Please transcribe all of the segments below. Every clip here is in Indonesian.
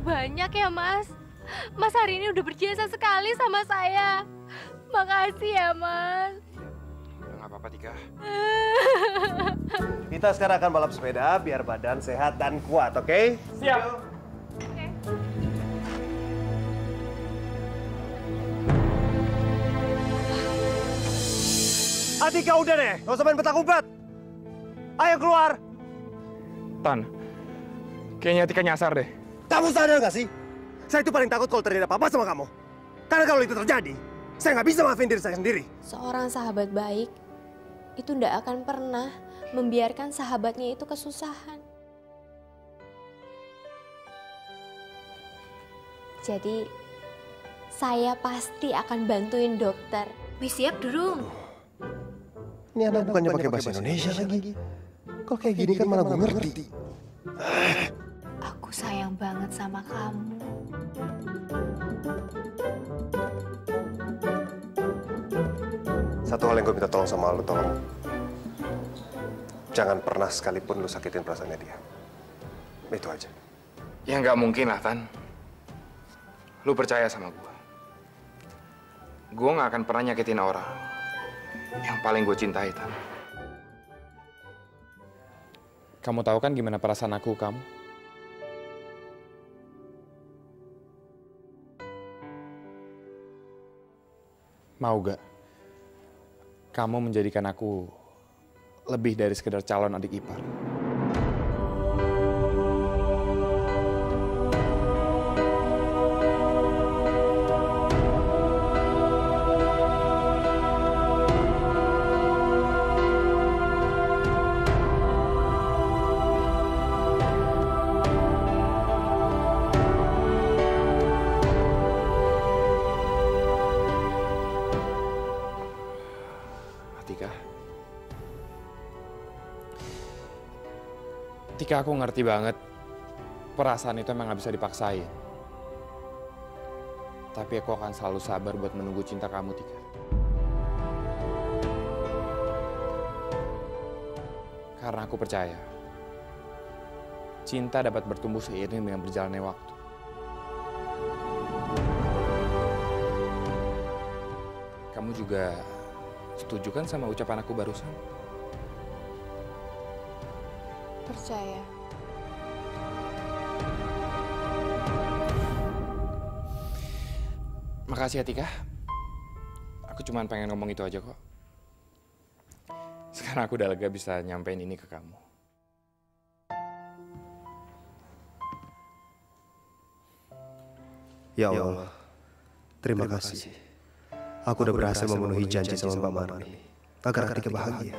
banyak ya, Mas. Mas hari ini udah berjasa sekali sama saya. Makasih ya, Mas. Udah nggak apa-apa, Tika. Kita sekarang akan balap sepeda biar badan sehat dan kuat, oke? Siap. Oke. Atika udah deh, nggak usah main petak umpet. Ayo keluar. Tan, kayaknya Tika nyasar deh. Kamu sadar nggak sih? Saya itu paling takut kalau terjadi apa-apa sama kamu. Karena kalau itu terjadi, saya nggak bisa maafin diri saya sendiri. Seorang sahabat baik itu tidak akan pernah membiarkan sahabatnya itu kesusahan. Jadi, saya pasti akan bantuin dokter. Wis siap durung? Ini anak bukannya pakai bahasa Indonesia lagi. Kalau kayak gini kan malah gue ngerti. Aku sayang banget sama kamu. Satu hal yang gue minta tolong sama lu, tolong. Jangan pernah sekalipun lu sakitin perasaannya dia. Itu aja. Ya nggak mungkin lah, Tan. Lu percaya sama gua. Gua nggak akan pernah nyakitin orang yang paling gue cintai, Tan. Kamu tahu kan gimana perasaan aku ke kamu? Mau gak kamu menjadikan aku lebih dari sekedar calon adik ipar? Tika, aku ngerti banget perasaan itu emang gak bisa dipaksain. Tapi aku akan selalu sabar buat menunggu cinta kamu, Tika. Karena aku percaya, cinta dapat bertumbuh seiring dengan berjalannya waktu. Kamu juga setuju kan sama ucapan aku barusan? Percaya. Makasih ya, Tika. Aku cuma pengen ngomong itu aja kok. Sekarang aku udah lega bisa nyampein ini ke kamu. Ya Allah, terima kasih. Aku udah berhasil memenuhi janji sama Mbak Marni agar Atika bahagia.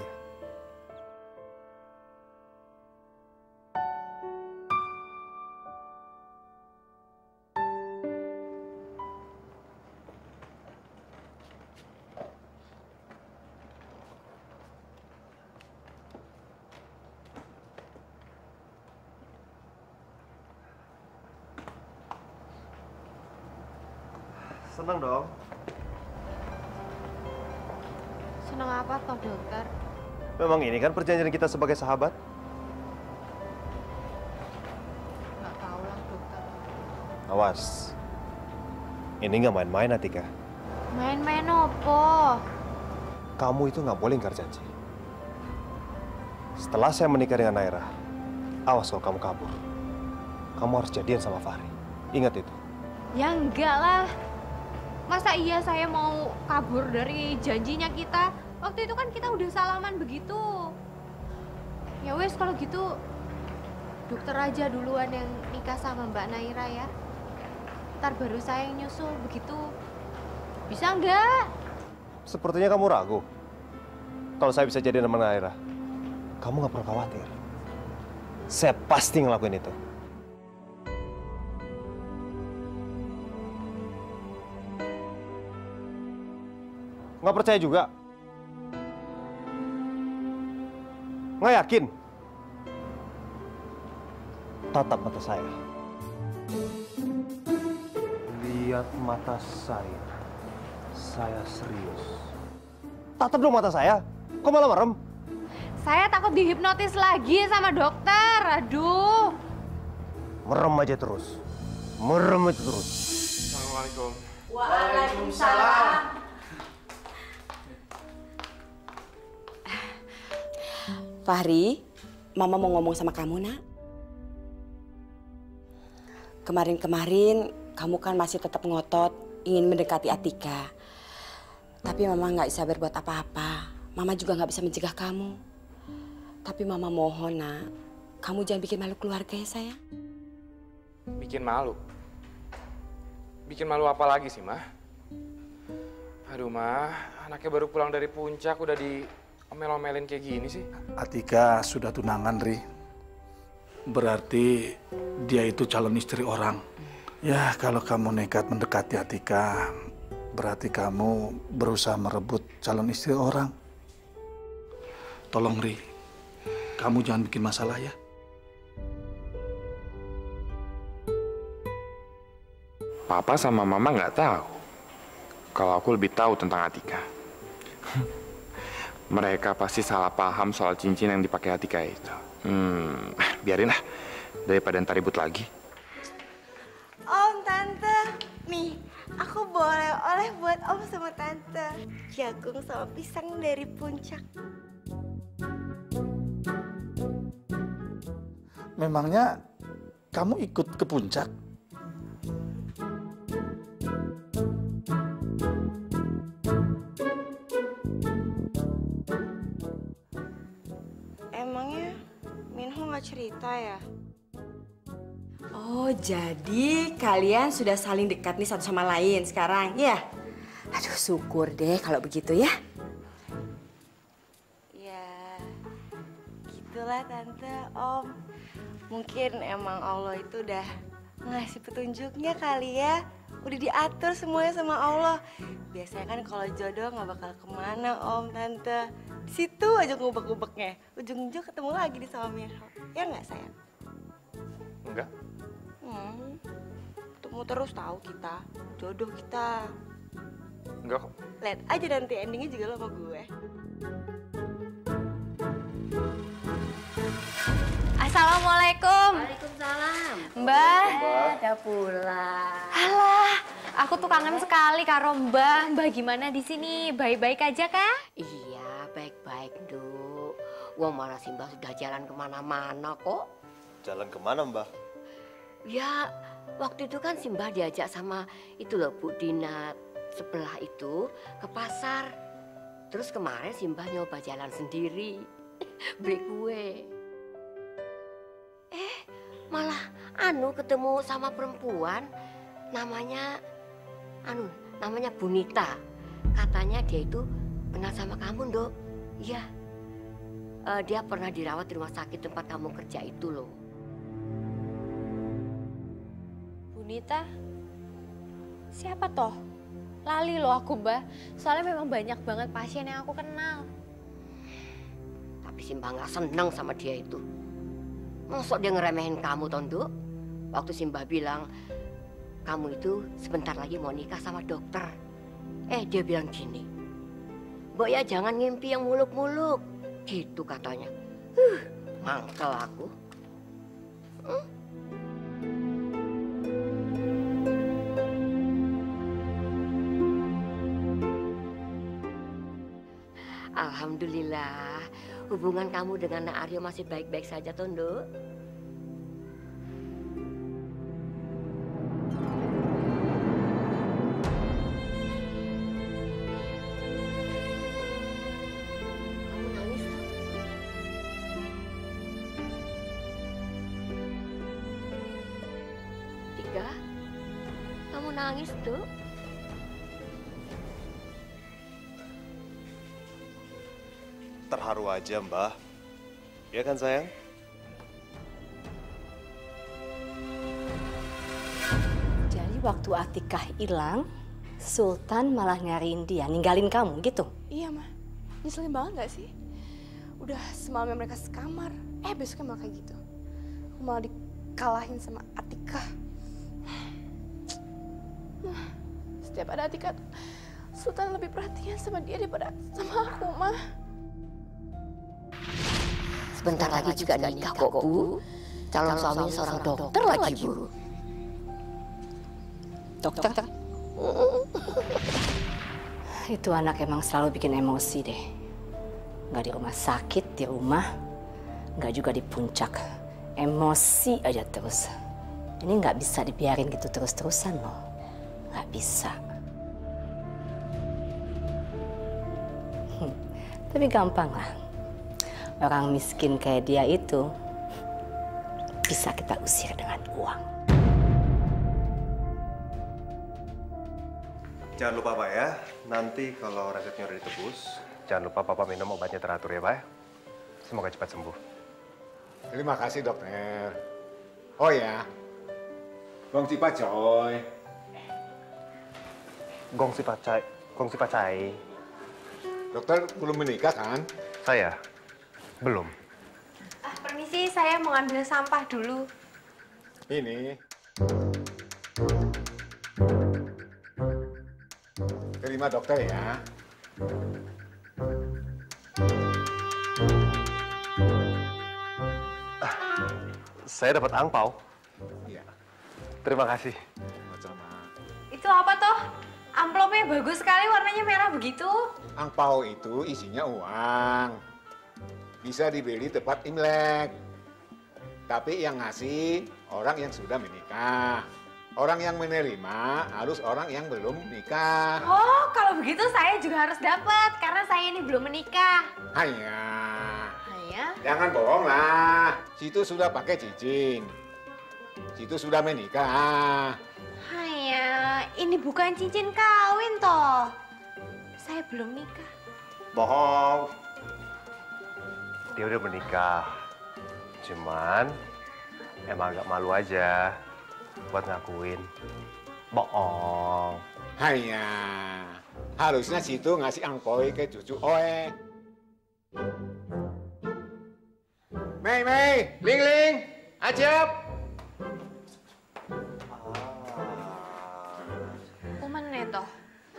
Senang dong. Senang apa toh, dokter? Memang ini kan perjanjian kita sebagai sahabat. Nggak tahu lah, dokter. Awas. Ini nggak main-main, Atika. Main-main opo? Kamu itu nggak boleh ingkar janji. Setelah saya menikah dengan Naira, awas kalau kamu kabur. Kamu harus jadian sama Fahri. Ingat itu. Ya enggak lah. Masa iya saya mau kabur dari janjinya kita? Waktu itu kan kita udah salaman begitu. Ya wes kalau gitu dokter aja duluan yang nikah sama Mbak Naira ya. Ntar baru saya yang nyusul begitu. Bisa enggak? Sepertinya kamu ragu. Kalau saya bisa jadi sama Naira, kamu nggak perlu khawatir. Saya pasti ngelakuin itu. Nggak percaya juga? Nggak yakin? Tatap mata saya. Lihat mata saya. Saya serius. Tatap dong mata saya. Kok malah merem? Saya takut dihipnotis lagi sama dokter. Aduh. Merem aja terus. merem itu terus. Assalamualaikum. Waalaikumsalam. Fahri, Mama mau ngomong sama kamu, Nak. Kemarin-kemarin kamu kan masih tetap ngotot ingin mendekati Atika. Tapi Mama nggak bisa berbuat apa-apa. Mama juga nggak bisa mencegah kamu. Tapi Mama mohon, Nak, kamu jangan bikin malu keluarga ya, sayang. Bikin malu? Bikin malu apa lagi sih, Mah? Aduh, Mah, anaknya baru pulang dari puncak udah diomel-omelin kayak gini sih. Atika sudah tunangan, Ri. Berarti dia itu calon istri orang. Ya, kalau kamu nekat mendekati Atika, berarti kamu berusaha merebut calon istri orang. Tolong, Ri, kamu jangan bikin masalah ya. Papa sama Mama nggak tahu kalau aku lebih tahu tentang Atika. Mereka pasti salah paham soal cincin yang dipakai Atika itu. Biarin lah, daripada ntar ribut lagi. Om, Tante, nih aku boleh oleh buat Om sama Tante. Jagung sama pisang dari puncak. Memangnya kamu ikut ke puncak? Emangnya Minho nggak cerita ya? Oh, jadi kalian sudah saling dekat nih satu sama lain sekarang, ya? Aduh, syukur deh kalau begitu ya. Ya, gitulah Tante, Om. Mungkin emang Allah itu udah ngasih petunjuknya kali ya. Udah diatur semuanya sama Allah. Biasanya kan kalau jodoh nggak bakal kemana, Om, Tante. Di situ aja ngubek-ngubeknya. Ujung-ujung ketemu lagi di sama Minho. Ya nggak, sayang? Enggak. Ketemu terus tahu kita. Jodoh kita. Enggak kok. Lihat aja nanti endingnya juga lo sama gue. Assalamualaikum. Waalaikumsalam. Mbah. Udah pulang. Alah, aku tuh kangen sekali karo Mbah. Mbah gimana di sini? Baik-baik aja kah? Iya, baik-baik, Duk. Wah, malah Simbah sudah jalan kemana-mana kok. Jalan kemana, Mbah? Ya, waktu itu kan Simbah diajak sama itu loh, Bu Dina sebelah itu ke pasar. Terus kemarin Simbah nyoba jalan sendiri, beli kue. Malah ketemu sama perempuan namanya Bunita. Katanya dia itu kenal sama kamu, Dok. Iya. Dia pernah dirawat di rumah sakit tempat kamu kerja itu loh. Bunita? Siapa toh? Lali loh aku, Mbah. Soalnya memang banyak banget pasien yang aku kenal. Tapi Simbah nggak seneng sama dia itu. Masuk dia ngeremehin kamu, Tondo. Waktu Simbah bilang, kamu itu sebentar lagi mau nikah sama dokter. Dia bilang gini, Mbok ya jangan ngimpi yang muluk-muluk. Gitu katanya. Mangkel aku. Alhamdulillah, hubungan kamu dengan Nak Aryo masih baik-baik saja, Tondo. Kamu nangis? Tika, kamu nangis, Dok? Terharu aja, Mbah. Iya kan, sayang? Jadi waktu Atikah hilang, Sultan malah nyariin dia, ninggalin kamu gitu? Iya, Ma. Nyeselin banget gak sih? Udah semalamnya mereka sekamar, besoknya malah kayak gitu. Aku malah dikalahin sama Atikah. Setiap ada Atikah, Sultan lebih perhatian sama dia daripada sama aku, Ma. Sebentar lagi juga nikah kok, Bu. Calon suaminya seorang dokter lagi, Bu. Dokter? Itu anak emang selalu bikin emosi deh. Nggak di rumah sakit, di rumah. Nggak juga di puncak. Emosi aja terus. Ini nggak bisa dibiarin gitu terus-terusan loh. Nggak bisa. Tapi gampang lah. Orang miskin kayak dia itu bisa kita usir dengan uang. Jangan lupa Pak ya, nanti kalau resepnya udah ditebus, jangan lupa Papa minum obatnya teratur ya Pak ya. Semoga cepat sembuh. Terima kasih dokter. Oh ya, Gong si Pacoy. Gong si Pacai. Dokter belum menikah kan? Saya? Belum. Permisi, saya mau ambil sampah dulu. Ini. Terima dokter ya. Saya dapat angpau. Iya. Terima kasih. Sama-sama. Itu apa toh? Amplopnya bagus sekali, warnanya merah begitu. Angpau itu isinya uang. Bisa dibeli tepat Imlek. Tapi yang ngasih orang yang sudah menikah. Orang yang menerima harus orang yang belum nikah. Oh, kalau begitu saya juga harus dapat karena saya ini belum menikah. Hanya. Hanya? Jangan bohong lah. Situ sudah pakai cincin. Situ sudah menikah. Hanya, ini bukan cincin kawin toh. Saya belum nikah. Bohong. Dia udah menikah. Cuman emang agak malu aja buat ngakuin. Bohong. Hanya. Harusnya situ ngasih angpoi ke cucu Oe. Mei, Ling Ling, Ajab. Umene toh.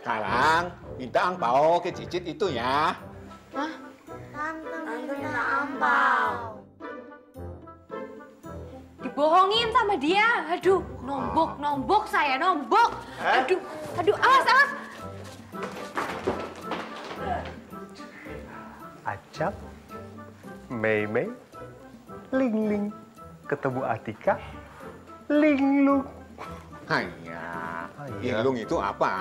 Sekarang minta angpau ke cicit itu ya. Hah? Tante minta ampau. Dibohongin sama dia. Aduh, nombok saya, nombok. Aduh, awas. Acap, Mei, Ling, ketemu Atika, Linglung. Hanya. Iya. Linglung itu apa?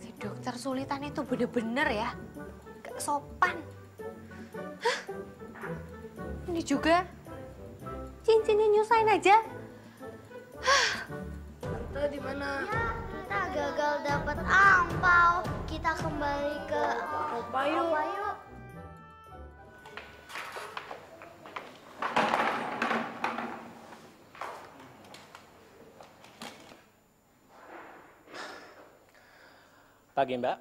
Si dokter Sulitan itu bener-bener ya. Gak sopan. Hah? Ini juga cincinnya nyusahin aja. Tante di mana? Ya, kita gagal dapat angpau. Kita kembali ke Opa yuk. Pagi, Mbak.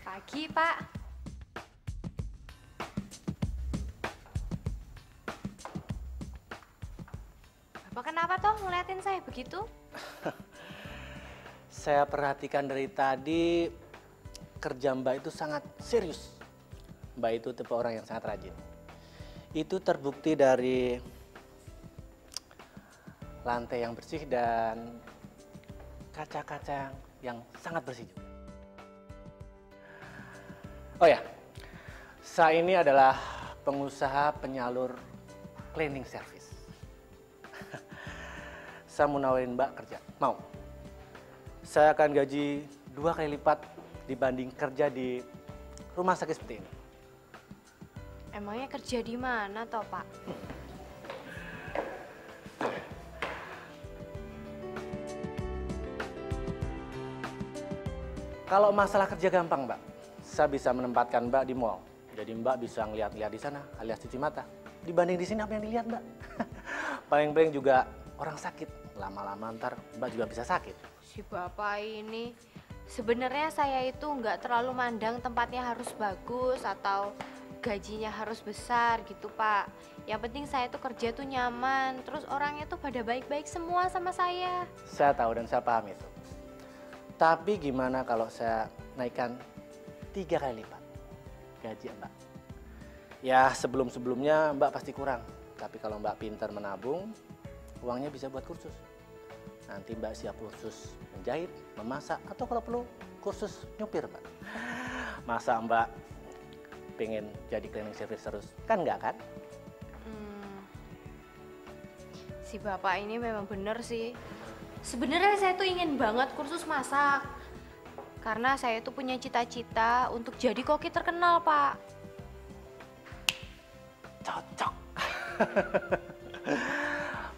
Pagi, Pak. Bapak kenapa toh ngeliatin saya begitu? Saya perhatikan dari tadi kerja Mbak itu sangat serius. Mbak itu tipe orang yang sangat rajin. Itu terbukti dari lantai yang bersih dan kaca-kaca yang sangat bersih juga. Oh ya, saya ini adalah pengusaha penyalur cleaning service. Saya mau nawarin Mbak kerja, mau? Saya akan gaji 2 kali lipat dibanding kerja di rumah sakit seperti ini. Emangnya kerja di mana toh, Pak? Kalau masalah kerja gampang, Mbak. Saya bisa menempatkan Mbak di mall. Jadi Mbak bisa ngeliat-liat di sana alias cuci mata. Dibanding di sini apa yang dilihat, Mbak? Paling-paling juga orang sakit. Lama-lama ntar Mbak juga bisa sakit. Si Bapak ini, sebenarnya saya itu nggak terlalu mandang tempatnya harus bagus atau gajinya harus besar gitu Pak. Yang penting saya tuh kerja tuh nyaman, terus orangnya tuh pada baik-baik semua sama saya. Saya tahu dan saya paham itu. Tapi gimana kalau saya naikkan 3 kali lipat gaji Mbak? Ya sebelum-sebelumnya Mbak pasti kurang. Tapi kalau Mbak pintar menabung, uangnya bisa buat kursus. Nanti Mbak siap kursus menjahit, memasak, atau kalau perlu kursus nyupir Mbak. Masa Mbak pengen jadi cleaning service terus? Kan enggak kan? Si bapak ini memang bener sih. Sebenarnya saya tuh ingin banget kursus masak. Karena saya tuh punya cita-cita untuk jadi koki terkenal, Pak. Cocok.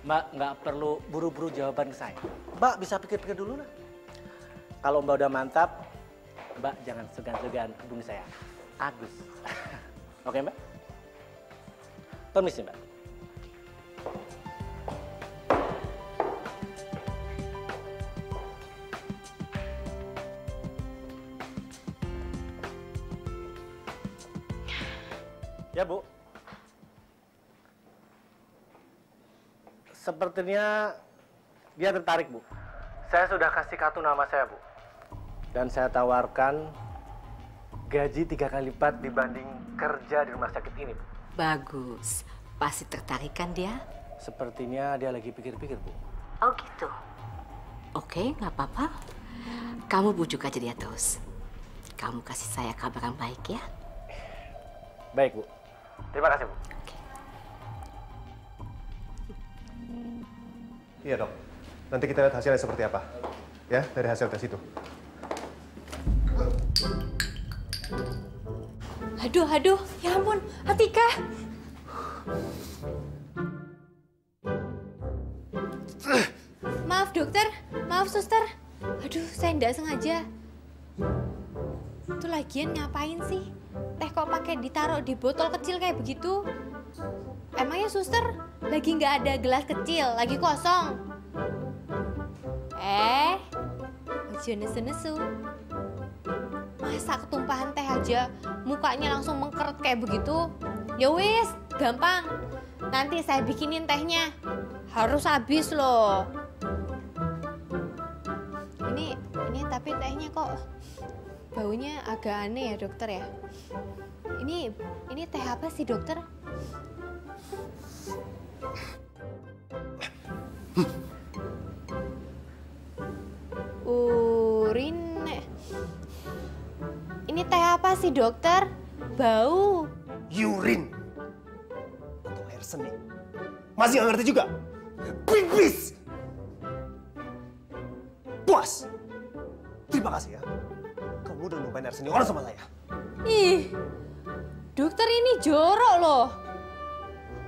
Mbak nggak perlu buru-buru jawaban ke saya. Mbak bisa pikir-pikir dulu lah. Kalau Mbak udah mantap, Mbak jangan segan-segan hubungi saya. Agus. Oke Mbak? Permisi Mbak. Ya Bu. Sepertinya dia tertarik Bu. Saya sudah kasih kartu nama saya Bu. Dan saya tawarkan gaji 3 kali lipat dibanding kerja di rumah sakit ini Bu. Bagus. Pasti tertarik kan dia? Sepertinya dia lagi pikir-pikir Bu. Oh gitu. Oke, nggak apa-apa. Kamu bujuk aja dia terus. Kamu kasih saya kabar yang baik ya. Baik Bu. Terima kasih Bu. Iya dok. Nanti kita lihat hasilnya seperti apa. Ya, dari hasil tes itu. Aduh, ya ampun, Atika. Maaf dokter, maaf suster. Aduh, saya nggak sengaja. Itu lagian ngapain sih? Teh kok pakai ditaruh di botol kecil kayak begitu? Emangnya suster lagi nggak ada gelas kecil, lagi kosong? Ojo nesu-nesu. Masa ketumpahan teh aja mukanya langsung mengkeret kayak begitu? Ya wis, gampang. Nanti saya bikinin tehnya. Harus habis loh. Ini tapi tehnya kok baunya agak aneh ya dokter ya. Ini teh apa sih dokter? Urin. Ini teh apa sih dokter? Bau. Urin. Atau air seni. Masih nggak ngerti juga? Pipis. Puas. Terima kasih ya. Kamu udah numpain air seni orang sama saya. Ih, dokter ini jorok loh.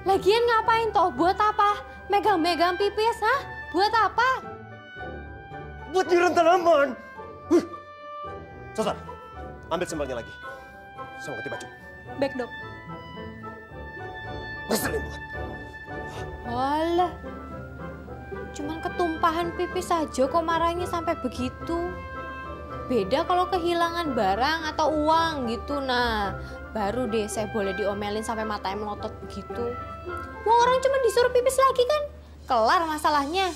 Lagian ngapain toh? Buat apa? Megang-megang pipis, hah? Buat apa? Buat nyuruh tanaman. Sosar, ambil sembalnya lagi. Sama ganti baju. Baik dok. Ngeselin banget. Walah, cuman ketumpahan pipis saja kok marahnya sampai begitu. Beda kalau kehilangan barang atau uang gitu, nah baru deh saya boleh diomelin sampai matanya melotot begitu. Wah, orang cuma disuruh pipis lagi kan, kelar masalahnya.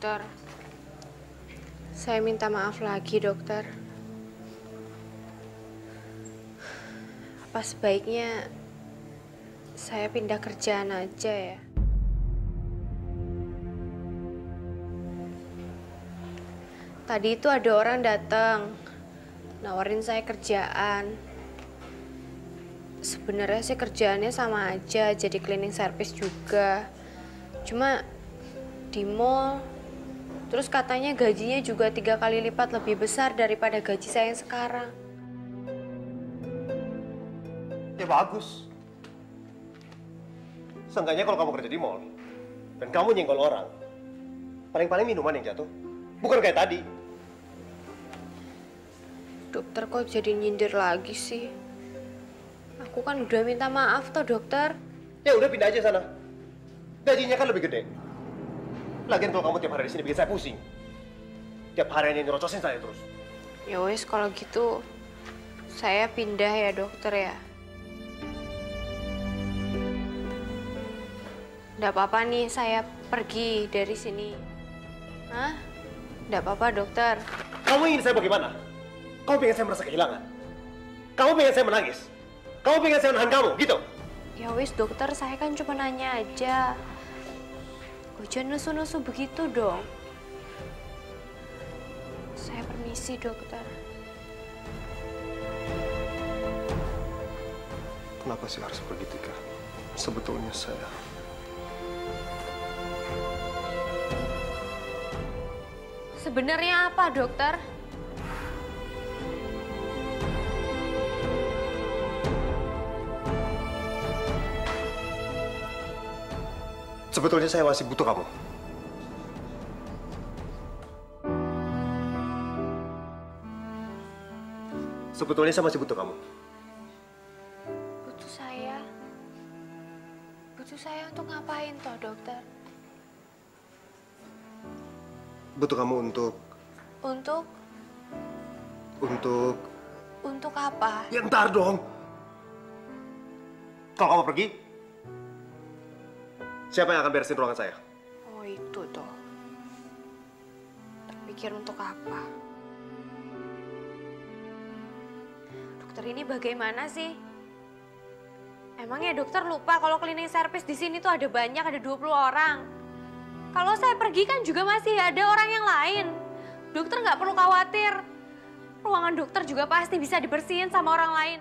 Dokter, saya minta maaf lagi, dokter. Apa sebaiknya saya pindah kerjaan aja ya? Tadi itu ada orang datang, nawarin saya kerjaan. Sebenarnya sih kerjaannya sama aja, jadi cleaning service juga. Cuma di mall, terus katanya gajinya juga 3 kali lipat lebih besar daripada gaji saya yang sekarang. Ya bagus. Seenggaknya kalau kamu kerja di mall, dan kamu nyenggol orang, paling-paling minuman yang jatuh. Bukan kayak tadi. Dokter kok jadi nyindir lagi sih? Aku kan udah minta maaf toh, dokter. Ya udah pindah aja sana. Gajinya kan lebih gede. Lagian kalau kamu tiap hari di sini bikin saya pusing. Tiap hari hanya nyerocosin saya terus. Ya wes kalau gitu saya pindah ya, dokter ya. Nggak apa-apa nih saya pergi dari sini. Hah? Nggak apa-apa, dokter. Kamu ingin saya bagaimana? Kamu pengen saya merasa kehilangan? Kamu pengen saya menangis? Kamu pengen saya menahan kamu, gitu? Ya wis, dokter, saya kan cuma nanya aja. Jangan nusu-nusu begitu dong. Saya permisi, dokter. Kenapa sih harus pergi, Tika? Sebetulnya saya... Sebenarnya apa, dokter? Sebetulnya saya masih butuh kamu. Sebetulnya saya masih butuh kamu. Butuh saya? Butuh saya untuk ngapain toh, dokter? Butuh kamu untuk... Untuk? Untuk apa? Ya ntar dong. Kalau kamu pergi, siapa yang akan beresin ruangan saya? Oh itu toh. Tak pikir untuk apa? Dokter ini bagaimana sih? Emangnya dokter lupa kalau cleaning service di sini tuh ada banyak, ada 20 orang. Kalau saya pergi kan juga masih ada orang yang lain. Dokter nggak perlu khawatir. Ruangan dokter juga pasti bisa dibersihin sama orang lain.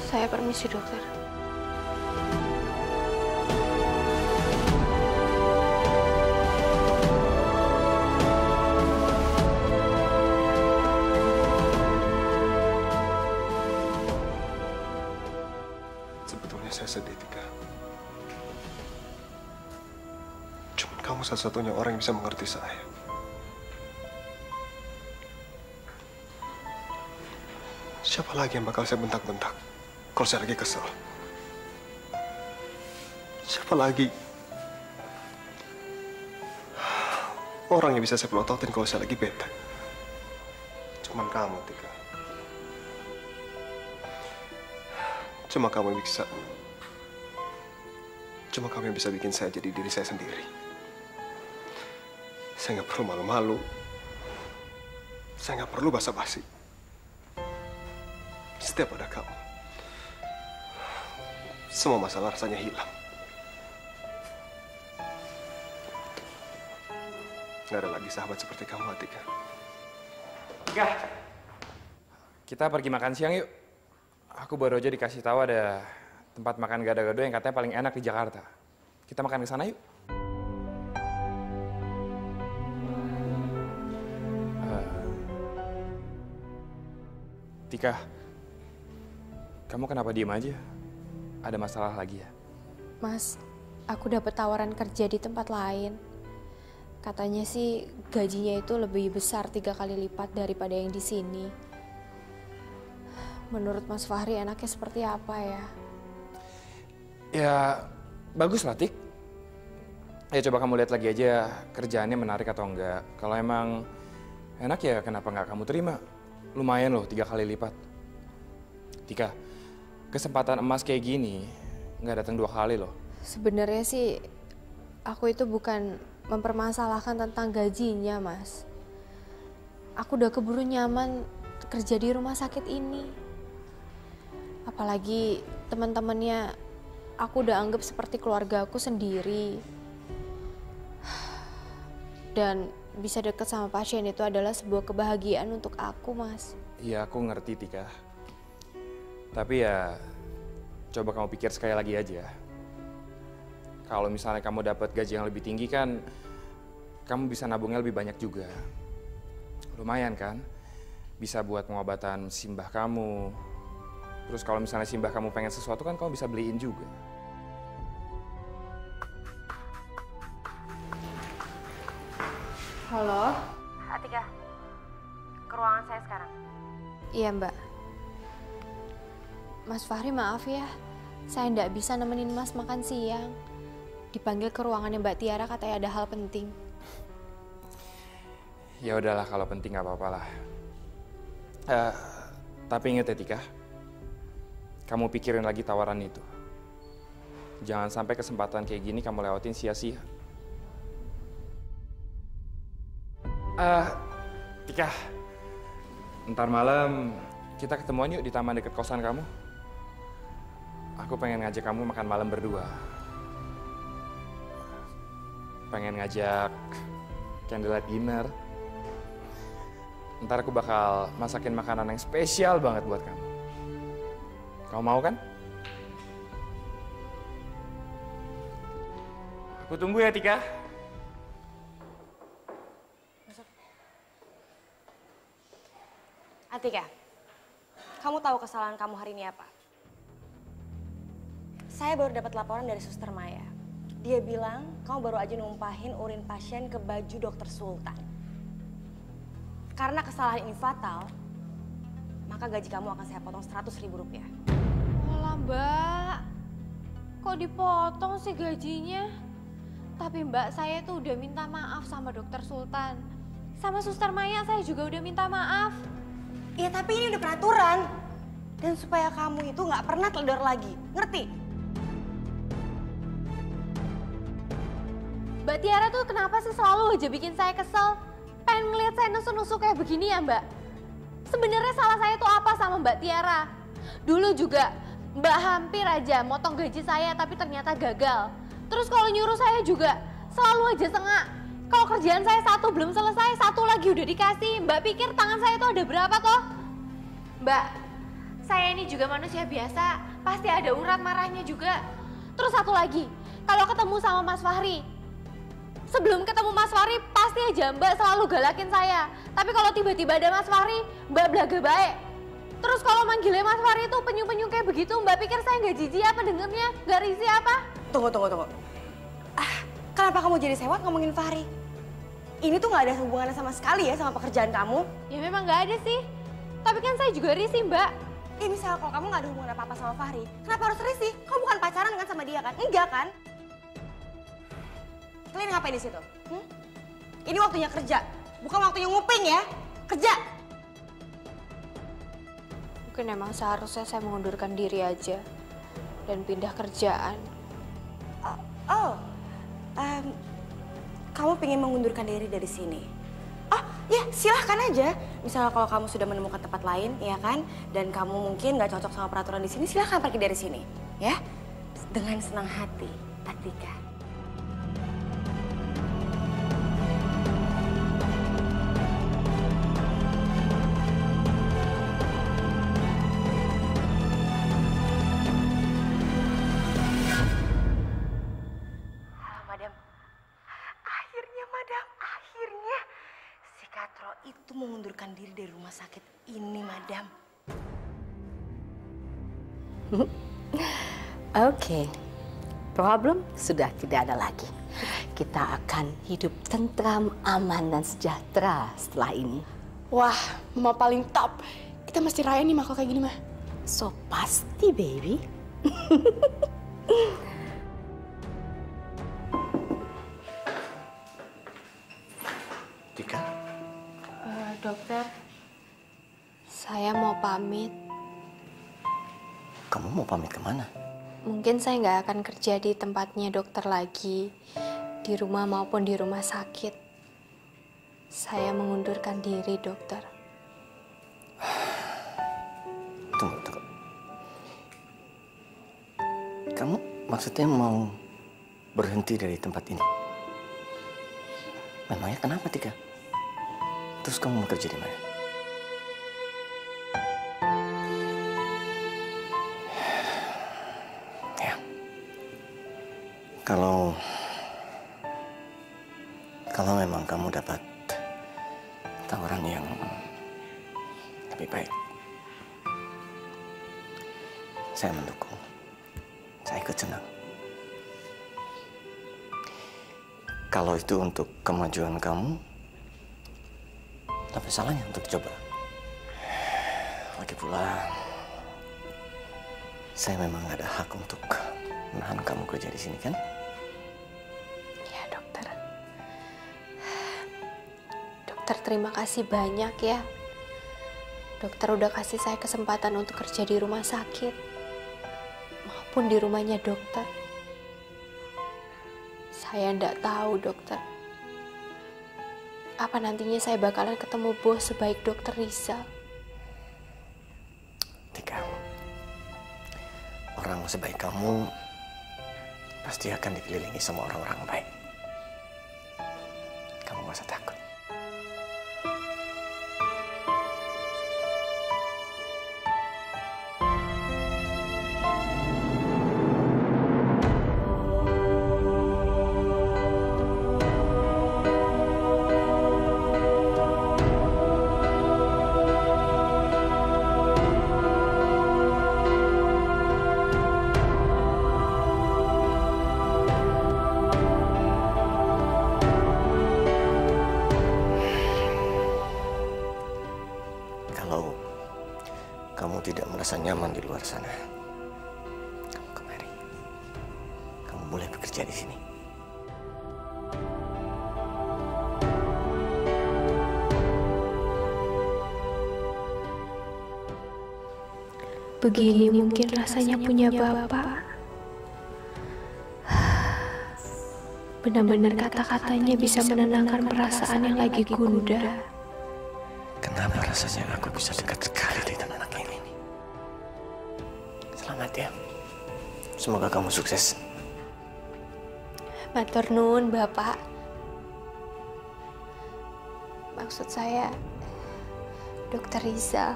Saya permisi, dokter. Sebetulnya saya sedih, Tika. Cuman kamu satu-satunya orang yang bisa mengerti saya. Siapa lagi yang bakal saya bentak-bentak kalau saya lagi kesel? Siapa lagi orang yang bisa saya pelototin kalau saya lagi bete? Cuman kamu, Tika. Cuma kamu yang bisa. Cuma kamu yang bisa bikin saya jadi diri saya sendiri. Saya nggak perlu malu-malu. Saya nggak perlu basa-basi. Setiap ada kamu, semua masalah rasanya hilang. Nggak ada lagi sahabat seperti kamu, Atika. Tika, kita pergi makan siang yuk. Aku baru aja dikasih tahu ada tempat makan gado-gado yang katanya paling enak di Jakarta. Kita makan ke sana yuk. Tika, kamu kenapa diem aja? Ada masalah lagi ya? Mas, aku dapat tawaran kerja di tempat lain. Katanya sih gajinya itu lebih besar 3 kali lipat daripada yang di sini. Menurut Mas Fahri enaknya seperti apa ya? Ya, bagus lah, Tik. Ya coba kamu lihat lagi aja kerjaannya menarik atau enggak. Kalau emang enak ya kenapa nggak kamu terima? Lumayan loh 3 kali lipat. Tika, kesempatan emas kayak gini nggak datang 2 kali loh. Sebenarnya sih aku itu bukan mempermasalahkan tentang gajinya, Mas. Aku udah keburu nyaman kerja di rumah sakit ini. Apalagi teman-temannya aku udah anggap seperti keluarga aku sendiri. Dan bisa deket sama pasien itu adalah sebuah kebahagiaan untuk aku, Mas. Iya, aku ngerti, Tika. Tapi ya, coba kamu pikir sekali lagi aja. Kalau misalnya kamu dapat gaji yang lebih tinggi kan, kamu bisa nabungnya lebih banyak juga. Lumayan kan? Bisa buat pengobatan simbah kamu. Terus kalau misalnya simbah kamu pengen sesuatu kan kamu bisa beliin juga. Halo? Atika, ke ruangan saya sekarang. Iya, Mbak. Mas Fahri, maaf ya. Saya nggak bisa nemenin Mas makan siang. Dipanggil ke ruangannya Mbak Tiara, katanya ada hal penting. Ya udahlah, kalau penting nggak apa-apa lah. Tapi ingat ya, Tika. Kamu pikirin lagi tawaran itu. Jangan sampai kesempatan kayak gini kamu lewatin sia-sia. Tika, ntar malam kita ketemuan yuk di taman dekat kosan kamu. Aku pengen ngajak kamu makan malam berdua. Pengen ngajak candlelight dinner. Ntar aku bakal masakin makanan yang spesial banget buat kamu. Kamu mau kan? Aku tunggu ya, Tika. Atika, kamu tahu kesalahan kamu hari ini apa? Saya baru dapat laporan dari Suster Maya. Dia bilang kamu baru aja numpahin urin pasien ke baju Dokter Sultan. Karena kesalahan ini fatal, maka gaji kamu akan saya potong Rp100.000. Walah, Mbak. Kok dipotong sih gajinya? Tapi Mbak, saya tuh udah minta maaf sama Dokter Sultan. Sama Suster Maya saya juga udah minta maaf. Ya tapi ini udah peraturan. Dan supaya kamu itu nggak pernah teledor lagi, ngerti? Mbak Tiara tuh kenapa sih selalu aja bikin saya kesel? Pengen ngeliat saya nusuk-nusuk kayak begini ya, Mbak? Sebenarnya salah saya tuh apa sama Mbak Tiara? Dulu juga Mbak hampir aja motong gaji saya tapi ternyata gagal. Terus kalau nyuruh saya juga selalu aja sengak. Kalau kerjaan saya satu belum selesai, satu lagi udah dikasih. Mbak pikir tangan saya tuh ada berapa toh? Mbak, saya ini juga manusia biasa, pasti ada urat marahnya juga. Terus satu lagi, kalau ketemu sama Mas Fahri, sebelum ketemu Mas Fahri pasti aja Mbak selalu galakin saya. Tapi kalau tiba-tiba ada Mas Fahri, Mbak belaga baik. Terus kalau manggilnya Mas Fahri itu penyu-penyu kayak begitu, Mbak pikir saya nggak jijik apa dengernya? Nggak risih apa? Tunggu. Kenapa kamu jadi sewot ngomongin Fahri? Ini tuh nggak ada hubungannya sama sekali ya sama pekerjaan kamu. Ya memang nggak ada sih. Tapi kan saya juga risih, Mbak. Ya misal kalau kamu nggak ada hubungan apa-apa sama Fahri, kenapa harus risih? Kamu bukan pacaran kan sama dia kan? Enggak kan? Kalian ngapain di situ? Ini waktunya kerja, bukan waktunya nguping ya. Kerja! Mungkin emang seharusnya saya mengundurkan diri aja dan pindah kerjaan. Kamu pengen mengundurkan diri dari sini? Oh ya silahkan aja. Misalnya kalau kamu sudah menemukan tempat lain, ya kan? Dan kamu mungkin nggak cocok sama peraturan di sini, silahkan pergi dari sini, ya? Dengan senang hati, Atika. Itu mengundurkan diri dari rumah sakit ini, Madam. Oke, problem sudah tidak ada lagi. Kita akan hidup tentram, aman, dan sejahtera setelah ini. Wah, Mama paling top. Kita mesti rayain nih makhluk kayak gini, Mah. So pasti, baby. Saya mau pamit. Kamu mau pamit kemana? Mungkin saya nggak akan kerja di tempatnya dokter lagi, di rumah maupun di rumah sakit. Saya mengundurkan diri, dokter. Tunggu. Kamu maksudnya mau berhenti dari tempat ini? Memangnya kenapa, Tika? Terus kamu mau kerja di mana? Ya. Kalau memang kamu dapat tawaran yang lebih baik, saya mendukung. Saya ikut senang. Kalau itu untuk kemajuan kamu, apa salahnya untuk coba? Lagi pula, saya memang nggak ada hak untuk menahan kamu kerja di sini, kan? Ya, dokter. Dokter, terima kasih banyak ya. Dokter udah kasih saya kesempatan untuk kerja di rumah sakit maupun di rumahnya dokter. Saya nggak tahu, dokter. Apa nantinya saya bakalan ketemu bos sebaik dokter Rizal? Tika, orang sebaik kamu pasti akan dikelilingi sama orang-orang baik. Kamu gak usah takut. Kamu tidak merasa nyaman di luar sana, kamu kemari. Kamu boleh bekerja di sini. Begini mungkin rasanya punya bapak. Benar-benar kata-katanya bisa menenangkan perasaan yang lagi gundah. Kenapa rasanya aku bisa dekat sekali dengan anak ini? Selamat ya. Semoga kamu sukses. Matur nuwun, Bapak. Maksud saya, Dokter Rizal.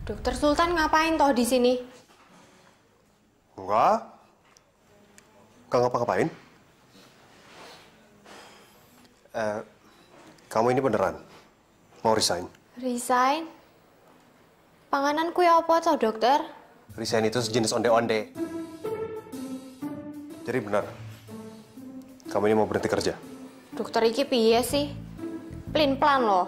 Dokter Sultan ngapain toh di sini? Enggak. Enggak ngapa-ngapain. Kamu ini beneran mau resign? Resign? Pangananku ya apa toh, dokter? Resign itu sejenis onde-onde. Jadi benar, kamu ini mau berhenti kerja? Dokter iki piye sih? Pelin-pelan loh.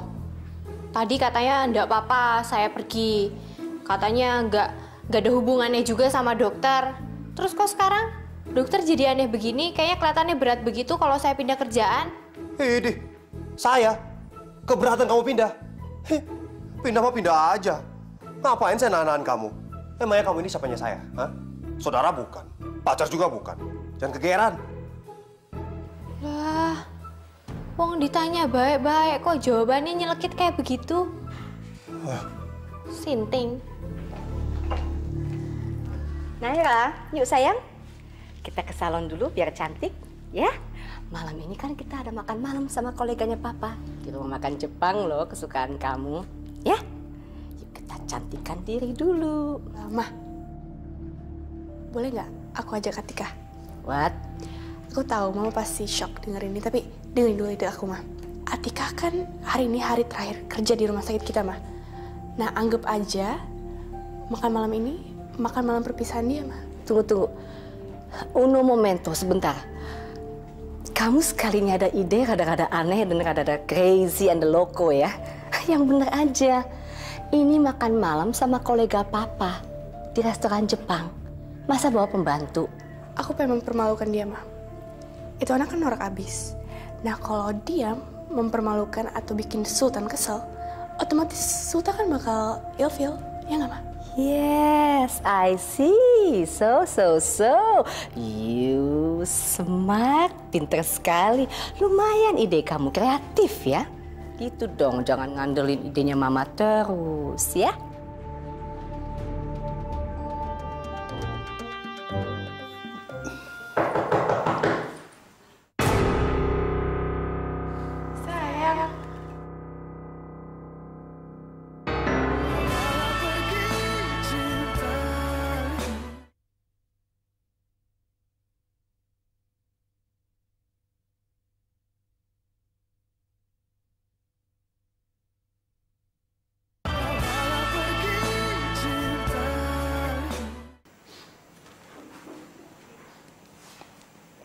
Tadi katanya enggak apa-apa, saya pergi. Katanya enggak ada hubungannya juga sama dokter. Terus kok sekarang dokter jadi aneh begini? Kayaknya kelihatannya berat begitu kalau saya pindah kerjaan. Deh, saya? Keberatan kamu pindah? Pindah mah pindah aja. Ngapain saya nahan kamu? Emangnya kamu ini siapanya saya? Hah? Saudara bukan, pacar juga bukan. Jangan kegeeran. Lah, wong ditanya baik-baik kok jawabannya nyelekit kayak begitu. Sinting. Naira, yuk sayang. Kita ke salon dulu biar cantik, ya. Malam ini kan kita ada makan malam sama koleganya Papa. Di rumah makan Jepang loh, kesukaan kamu. Ya, yuk kita cantikkan diri dulu. Mah, boleh nggak aku ajak Atika? What? Aku tahu Mama pasti shock denger ini, tapi dengerin dulu ide aku, Mah. Atika kan hari ini hari terakhir kerja di rumah sakit kita, Mah. Nah, anggap aja makan malam ini makan malam perpisahan dia, Mah. Tunggu. Uno momento, sebentar. Kamu sekalinya ada ide rada-rada aneh dan rada-rada crazy and loco ya. Yang bener aja. Ini makan malam sama kolega papa di restoran Jepang. Masa bawa pembantu? Aku pengen mempermalukan dia, Ma. Itu anak kan norak abis. Nah, kalau dia mempermalukan atau bikin Sultan kesel, otomatis Sultan kan bakal ilfeel, ya nggak, Ma? Yes, I see. So. You smart, pinter sekali. Lumayan ide kamu, kreatif ya. Gitu dong, jangan ngandelin idenya mama terus ya. Sayang.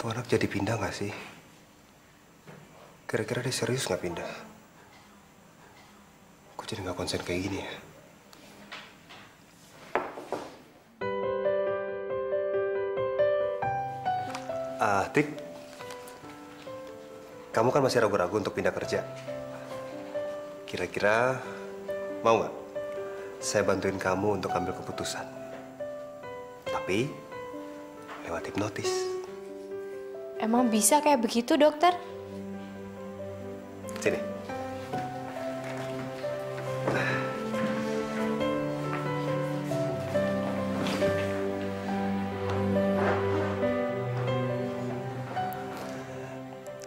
Tuh anak jadi pindah nggak sih? Kira-kira dia serius nggak pindah? Kok jadi nggak konsen kayak gini ya? Tik, kamu kan masih ragu-ragu untuk pindah kerja. Kira-kira mau nggak saya bantuin kamu untuk ambil keputusan? Tapi lewat hipnotis. Emang bisa kayak begitu, dokter? Sini.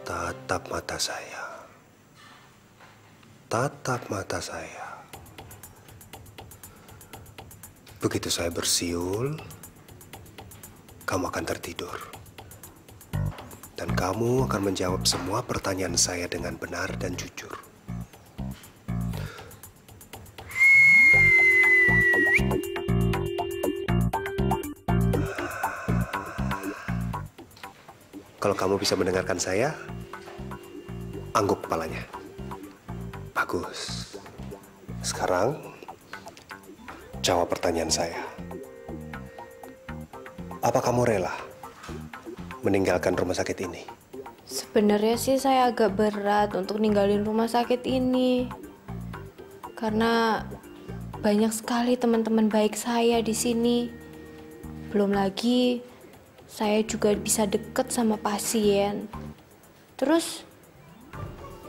Tatap mata saya. Tatap mata saya. Begitu saya bersiul, kamu akan tertidur. Dan kamu akan menjawab semua pertanyaan saya dengan benar dan jujur. Kalau kamu bisa mendengarkan saya, angguk kepalanya. Bagus. Sekarang, jawab pertanyaan saya. Apa kamu rela meninggalkan rumah sakit ini? Sebenarnya sih saya agak berat untuk ninggalin rumah sakit ini. Karena banyak sekali teman-teman baik saya di sini. Belum lagi saya juga bisa deket sama pasien. Terus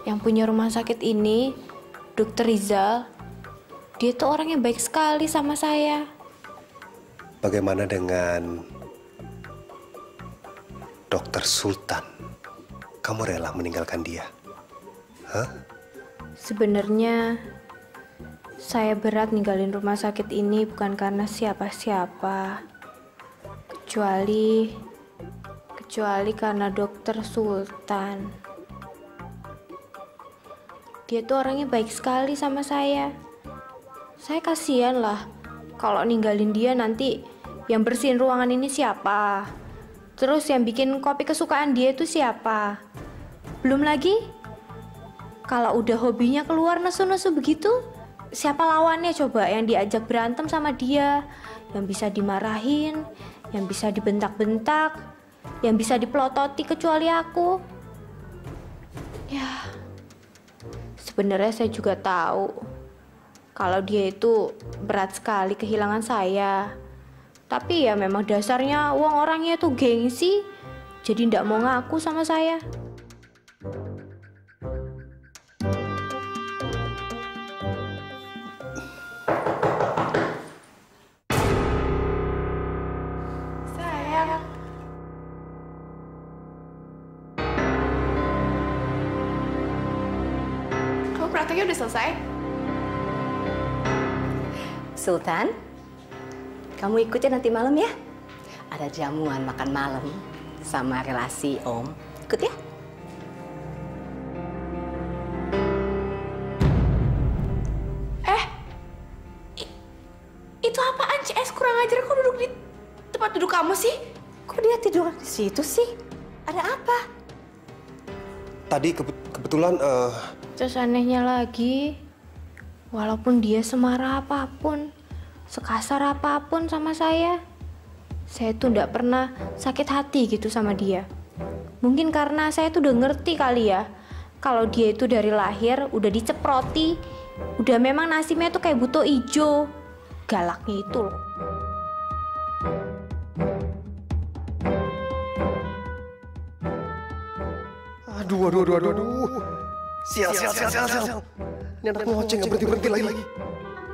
yang punya rumah sakit ini, Dr. Rizal, dia tuh orang yang baik sekali sama saya. Bagaimana dengan Dr. Sultan? Kamu rela meninggalkan dia? Hah? Sebenarnya saya berat ninggalin rumah sakit ini bukan karena siapa-siapa. Kecuali karena Dr. Sultan. Dia tuh orangnya baik sekali sama saya. Saya kasihan lah kalau ninggalin dia, nanti yang bersihin ruangan ini siapa? Terus yang bikin kopi kesukaan dia itu siapa? Belum lagi kalau udah hobinya keluar nesu-nesu begitu, siapa lawannya coba yang diajak berantem sama dia? Yang bisa dimarahin, yang bisa dibentak-bentak, yang bisa dipelototi kecuali aku. Ya, sebenarnya saya juga tahu kalau dia itu berat sekali kehilangan saya. Tapi ya memang dasarnya uang orangnya tuh gengsi, jadi ndak mau ngaku sama saya. Sayang. Kamu prakteknya udah selesai? Sultan, kamu ikut ya nanti malam ya. Ada jamuan makan malam sama relasi Om. Ikut ya. Itu apaan, CS? Kurang ajar, kok duduk di tempat duduk kamu sih? Kok dia tidur di situ sih? Ada apa? Tadi kebetulan Terus anehnya lagi, Walaupun dia semarah apapun, sekasar apapun sama saya tuh nggak pernah sakit hati gitu sama dia. Mungkin karena saya tuh udah ngerti kali ya, kalau dia itu dari lahir udah diceproti, udah memang nasibnya tuh kayak buto ijo. Galaknya itu loh. Aduh. Sial. Ini anak ngoceng nggak berhenti lagi.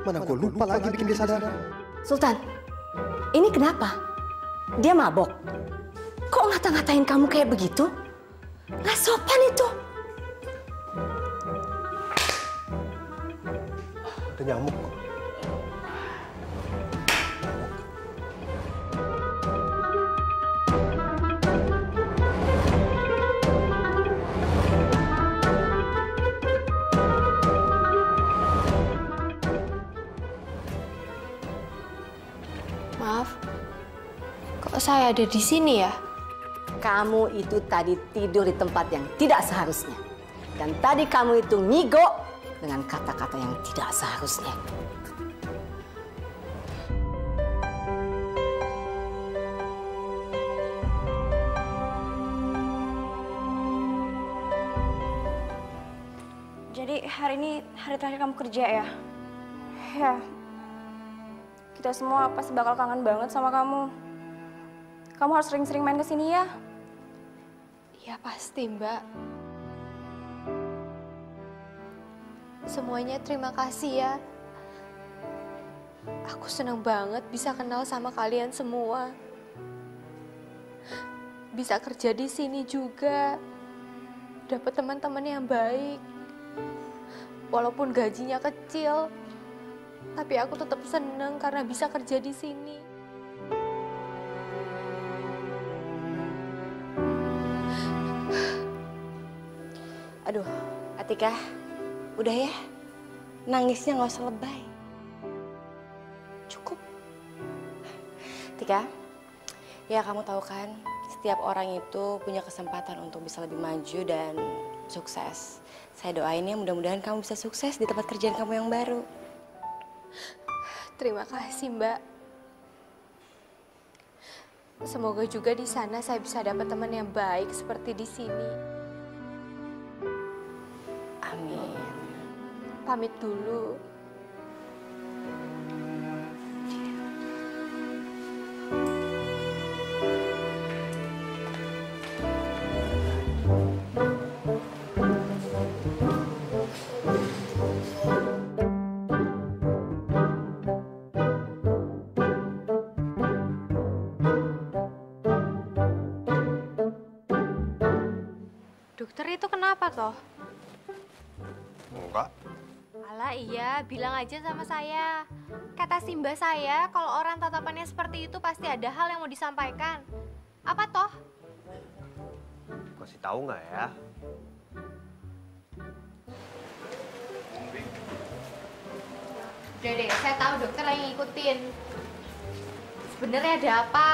Mana gue lupa lagi bikin dia sadar. Sultan, ini kenapa? Dia mabok. Kok ngata-ngatain kamu kayak begitu? Nggak sopan itu. Ada nyamuk. Maaf, kok saya ada di sini ya? Kamu itu tadi tidur di tempat yang tidak seharusnya. Dan tadi kamu itu ngigo dengan kata-kata yang tidak seharusnya. Jadi hari ini hari terakhir kamu kerja ya? Ya. Kita semua pasti bakal kangen banget sama kamu. Kamu harus sering-sering main ke sini ya. Ya pasti, Mbak. Semuanya terima kasih ya. Aku senang banget bisa kenal sama kalian semua. Bisa kerja di sini juga. Dapat teman-teman yang baik. Walaupun gajinya kecil, tapi aku tetap senang karena bisa kerja di sini. Aduh, Atika, udah ya. Nangisnya nggak usah lebay. Cukup. Tika, ya kamu tahu kan, setiap orang itu punya kesempatan untuk bisa lebih maju dan sukses. Saya doain ya mudah-mudahan kamu bisa sukses di tempat kerjaan kamu yang baru. Terima kasih, Mbak. Semoga juga di sana saya bisa dapat teman yang baik seperti di sini. Amin. Pamit dulu. Dokter itu kenapa toh? Enggak. Alah iya, bilang aja sama saya. Kata Simba saya, kalau orang tatapannya seperti itu pasti ada hal yang mau disampaikan. Apa toh? Kasih tahu nggak ya? Udah deh, saya tahu dokter lagi ngikutin. Sebenarnya ada apa?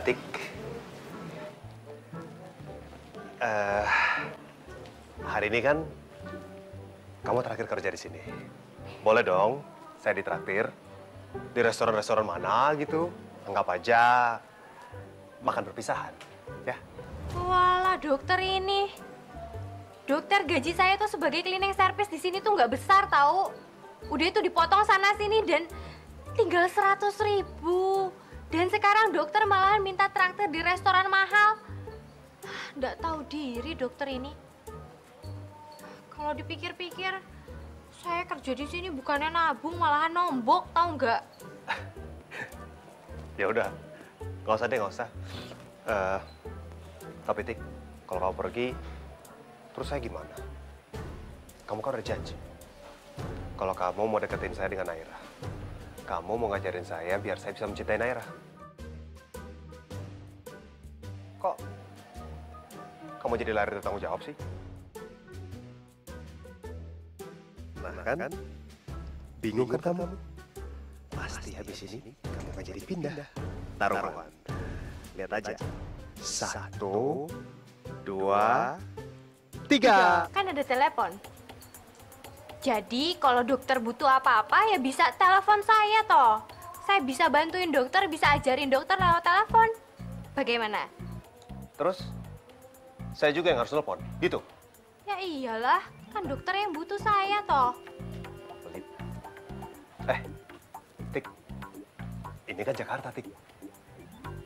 Tik. Hari ini kan kamu terakhir kerja di sini. Boleh dong, saya ditraktir. Di restoran-restoran mana gitu. Anggap aja makan berpisahan, ya. Walah, dokter ini. Dokter, gaji saya tuh sebagai cleaning service di sini tuh nggak besar tahu. Udah itu dipotong sana sini dan tinggal 100.000. Dan sekarang dokter malahan minta traktir di restoran mahal. Nggak tahu diri dokter ini. Kalau dipikir-pikir, saya kerja di sini bukannya nabung, malahan nombok, tahu nggak? Ya udah, nggak usah deh, nggak usah. Tapi Tik, kalau kamu pergi, terus saya gimana? Kamu kan udah janji. Kalau kamu mau deketin saya dengan Naira, kamu mau ngajarin saya biar saya bisa mencintai Naira. Kok kamu jadi lari dari tanggung jawab sih? Nah kan, bingung kan kamu? Pasti habis ini kamu akan jadi pindah. Taruhan. Lihat aja. 1, 2, 3. Kan ada telepon. Jadi kalau dokter butuh apa-apa ya bisa telepon saya toh. Saya bisa bantuin dokter, bisa ajarin dokter lewat telepon. Bagaimana? Terus, saya juga yang harus telepon, gitu? Ya iyalah, kan dokter yang butuh saya toh. Tik, ini kan Jakarta, Tik.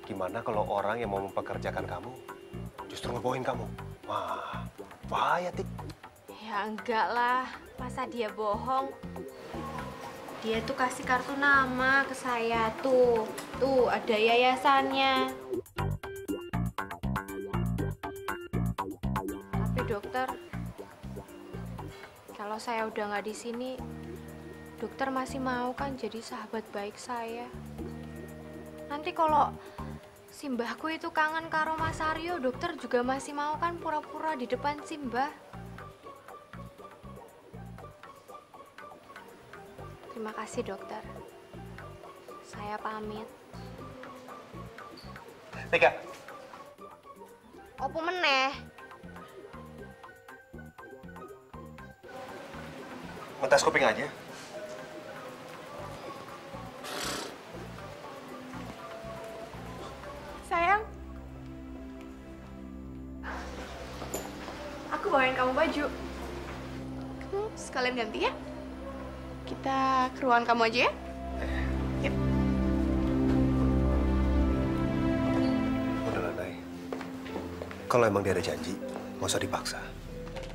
Gimana kalau orang yang mau mempekerjakan kamu justru ngebohongin kamu? Wah, bahaya, Tik. Ya enggak lah, masa dia bohong? Dia tuh kasih kartu nama ke saya tuh. Tuh, ada yayasannya. Tapi dokter, kalau saya udah nggak di sini, dokter masih mau kan jadi sahabat baik saya? Nanti kalau simbahku itu kangen karo Mas Aryo, dokter juga masih mau kan pura-pura di depan simbah? Terima kasih dokter. Saya pamit. Tika. Opo meneh? Ngetes kuping aja. Sayang, aku bawain kamu baju. Kamu sekalian ganti ya? Kita ke ruangan kamu aja ya? Yuk. Udahlah, Nay. Kalau emang dia ada janji, nggak usah dipaksa.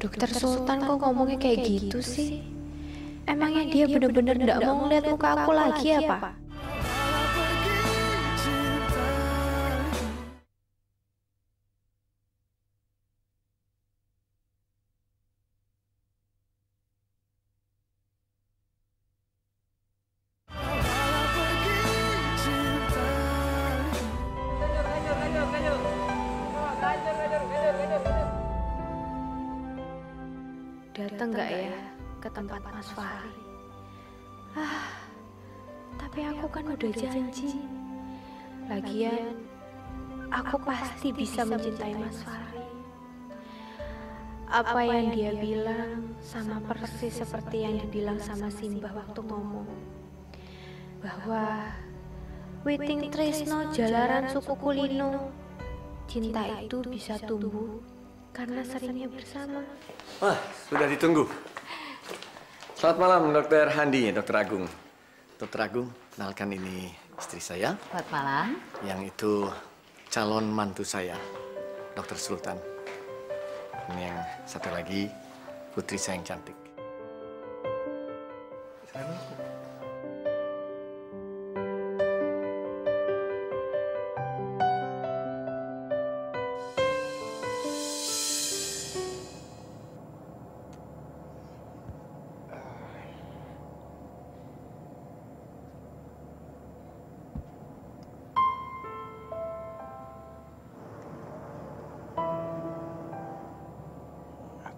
Dokter Sultan kok ngomongnya kayak gitu sih? Emangnya dia bener-bener nggak mau ngeliat muka aku lagi apa? Datang nggak ya ke tempat Mas Fahri? Tapi aku kan udah janji. Lagian, aku pasti bisa mencintai Mas Fahri. Apa yang dia bilang sama persis seperti yang dibilang sama Simbah waktu ngomong. Bahwa Witing Tresno Jalaran Suku Kulino, cinta itu bisa tumbuh karena seringnya bersama. Wah, sudah ditunggu. Selamat malam, Dokter Handi, Dokter Agung. Dokter Agung, kenalkan ini istri saya. Selamat malam. Yang itu calon mantu saya, Dokter Sultan. Ini yang satu lagi, putri saya yang cantik.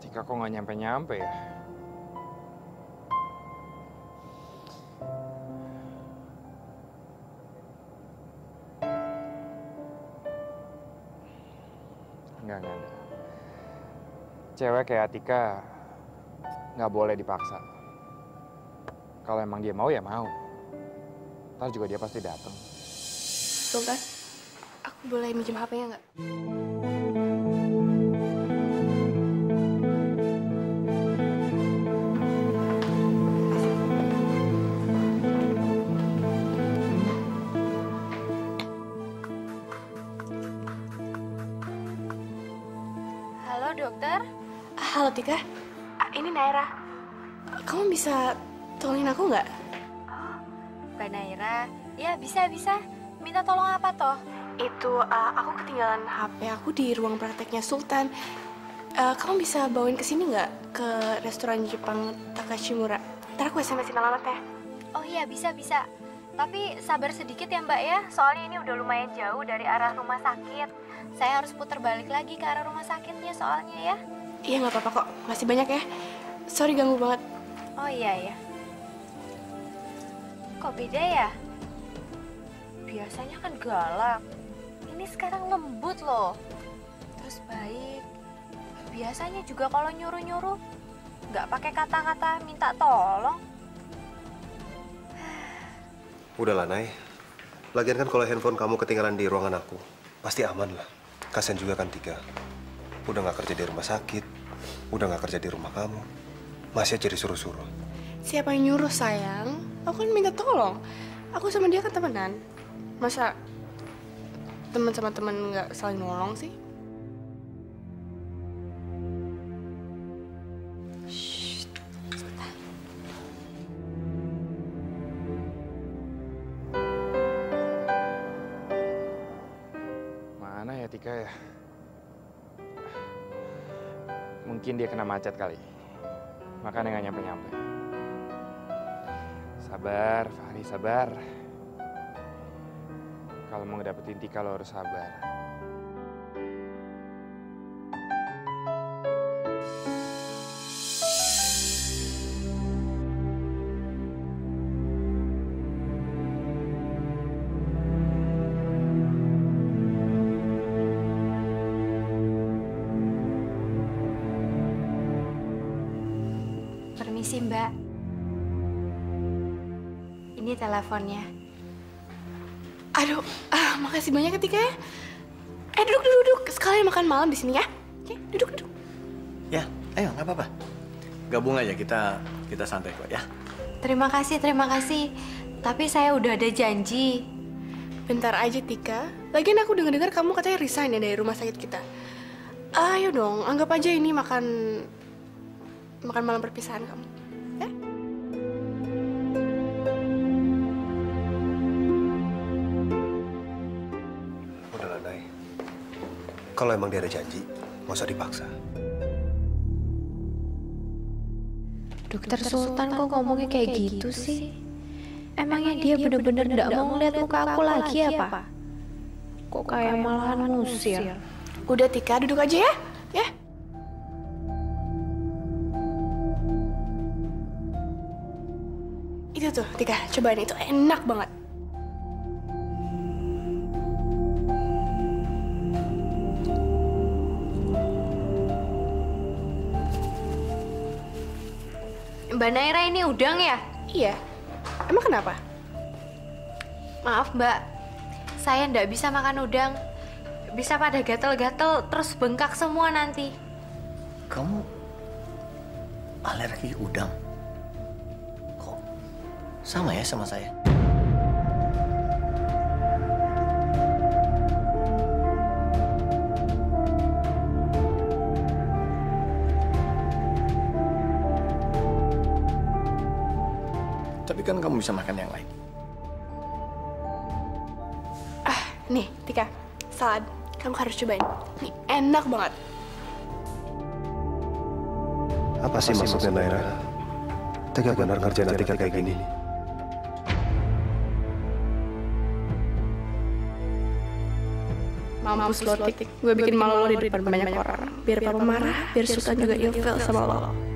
Tika kok nggak nyampe-nyampe ya? Enggak. Cewek kayak Atika nggak boleh dipaksa. Kalau emang dia mau ya mau. Ntar juga dia pasti datang. Sultan, aku boleh minjem HP-nya nggak? Halo dokter. Halo Tika, ini Naira. Kamu bisa tolongin aku nggak? Mbak Naira, ya bisa. Minta tolong apa toh? Itu aku ketinggalan HP aku di ruang prakteknya Sultan. Kamu bisa bawain ke sini nggak? Ke restoran Jepang Takashimura. Ntar aku SMS-in alamatnya. Oh iya bisa. Tapi sabar sedikit ya Mbak ya, soalnya ini udah lumayan jauh dari arah rumah sakit. Saya harus putar balik lagi ke arah rumah sakitnya soalnya ya. Iya nggak apa-apa kok, masih banyak ya. Sorry ganggu banget. Oh iya. Kok beda ya? Biasanya kan galak. Ini sekarang lembut loh. Terus baik. Biasanya juga kalau nyuruh-nyuruh nggak pakai kata-kata minta tolong. Udahlah, Nay. Lagian kan kalau handphone kamu ketinggalan di ruangan aku, pasti aman lah. Kasian juga kan Tika. Udah nggak kerja di rumah sakit, udah nggak kerja di rumah kamu, masih aja disuruh-suruh. Siapa yang nyuruh, sayang? Aku kan minta tolong. Aku sama dia kan temenan. Masa teman sama teman nggak saling nolong sih? Mana ya Tika ya? Mungkin dia kena macet kali. Makanya nggak nyampe-nyampe. Sabar, Fahri, sabar. Kalau mau ngedapetin Tika lo harus sabar. Permisi, Mbak. Ini teleponnya. Aduh, makasih banyak Tika ya. Duduk. Sekalian makan malam di sini ya. Oke, duduk. Ya, ayo nggak apa-apa. Gabung aja kita santai kok ya. Terima kasih. Tapi saya udah ada janji. Bentar aja Tika. Lagian aku dengar kamu katanya resign ya dari rumah sakit kita. Ayo dong, anggap aja ini makan malam perpisahan kamu. Ya? Udahlah, Nay. Kalau emang dia ada janji, nggak usah dipaksa. Dokter Sultan kok ngomongnya kayak gitu sih? Emangnya dia bener-bener nggak mau ngeliat muka aku lagi apa? Kok kayak malahan ngusir? Udah Tika, duduk aja ya. Ya. Itu tuh, Tika, cobain itu enak banget. Mbak Naira ini udang ya? Iya. Emang kenapa? Maaf Mbak, saya nggak bisa makan udang. Bisa pada gatel-gatel terus bengkak semua nanti. Kamu alergi udang? Kok sama ya sama saya? Tapi kan kamu bisa makan yang lain. Nih, Tika, salad. Kamu harus cobain. Ini enak banget. Apa sih maksudnya, Naira? Tega benar ngerjain Tika kayak gini. Mampus lo, Tik. Gue bikin malu lo di depan banyak orang. Biar papa marah, biar Sultan juga ilfil sama lo.